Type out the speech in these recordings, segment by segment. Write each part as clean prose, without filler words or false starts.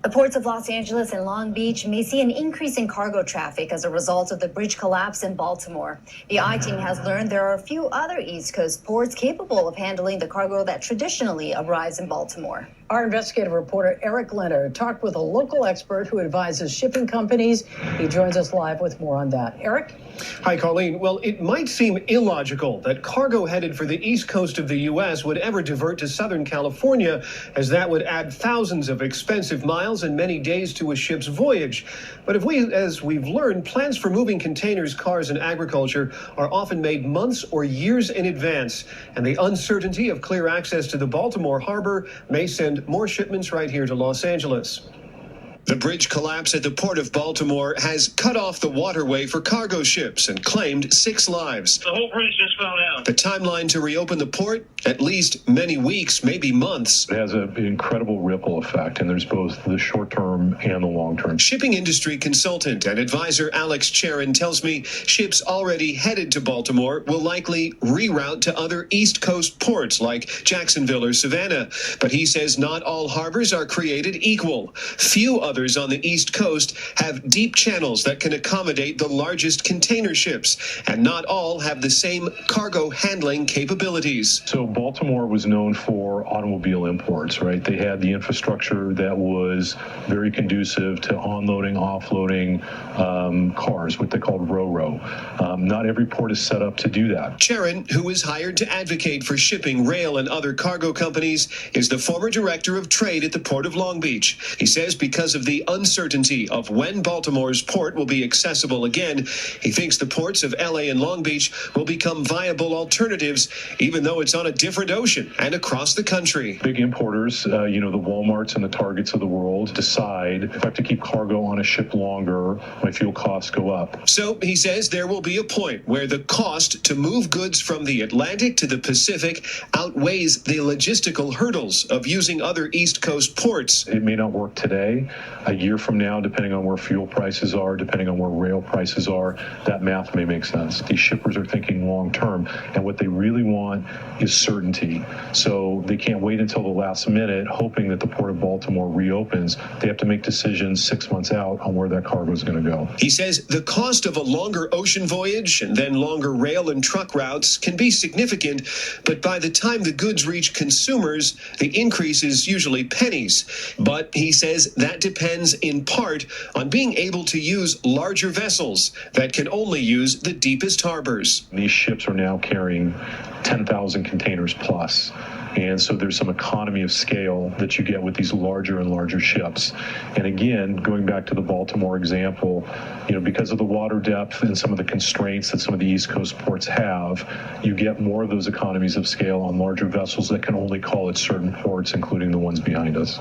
The ports of Los Angeles and Long Beach may see an increase in cargo traffic as a result of the bridge collapse in Baltimore. The I-team has learned there are a few other East Coast ports capable of handling the cargo that traditionally arrives in Baltimore. Our investigative reporter Eric Leonard talked with a local expert who advises shipping companies. He joins us live with more on that. Eric? Hi, Colleen. Well, it might seem illogical that cargo headed for the east coast of the U.S. would ever divert to Southern California, as that would add thousands of expensive miles and many days to a ship's voyage. But as we've learned, plans for moving containers, cars, and agriculture are often made months or years in advance. And the uncertainty of clear access to the Baltimore harbor may send more shipments right here to Los Angeles. The bridge collapse at the port of Baltimore has cut off the waterway for cargo ships and claimed 6 lives. The whole bridge just fell down. The timeline to reopen the port? At least many weeks, maybe months. It has an incredible ripple effect, and there's both the short term and the long term. Shipping industry consultant and advisor Alex Cherin tells me ships already headed to Baltimore will likely reroute to other East Coast ports like Jacksonville or Savannah. But he says not all harbors are created equal. Few others on the East Coast have deep channels that can accommodate the largest container ships, and not all have the same cargo handling capabilities. So Baltimore was known for automobile imports, right? They had the infrastructure that was very conducive to onloading, offloading cars, what they called ro-ro. Not every port is set up to do that. Cherin, who is hired to advocate for shipping, rail, and other cargo companies, is the former director of trade at the Port of Long Beach. He says because of the uncertainty of when Baltimore's port will be accessible again, he thinks the ports of LA and Long Beach will become viable alternatives, even though it's on a different ocean and across the country. Big importers, the Walmarts and the Targets of the world, decide if I have to keep cargo on a ship longer, my fuel costs go up. So he says there will be a point where the cost to move goods from the Atlantic to the Pacific outweighs the logistical hurdles of using other East Coast ports. It may not work today. A year from now, depending on where fuel prices are, depending on where rail prices are, that math may make sense. These shippers are thinking long term, and what they really want is certainty. So they can't wait until the last minute, hoping that the Port of Baltimore reopens. They have to make decisions 6 months out on where that cargo is going to go. He says the cost of a longer ocean voyage and then longer rail and truck routes can be significant, but by the time the goods reach consumers, the increase is usually pennies. But he says that depends in part on being able to use larger vessels that can only use the deepest harbors. These ships are now carrying 10,000 containers plus. And so there's some economy of scale that you get with these larger and larger ships. And again, going back to the Baltimore example, because of the water depth and some of the constraints that some of the East Coast ports have, you get more of those economies of scale on larger vessels that can only call at certain ports, including the ones behind us.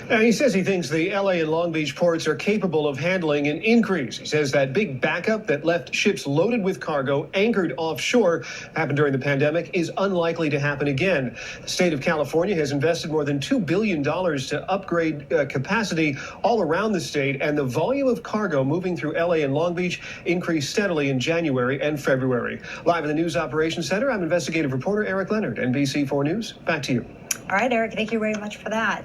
He says he thinks the LA and Long Beach ports are capable of handling an increase. He says that big backup that left ships loaded with cargo anchored offshore happened during the pandemic is unlikely to happen again. The state of California has invested more than $2 billion to upgrade capacity all around the state, and the volume of cargo moving through LA and Long Beach increased steadily in January and February. Live in the News Operations Center, I'm investigative reporter Eric Leonard, NBC 4 News. Back to you. All right, Eric, thank you very much for that.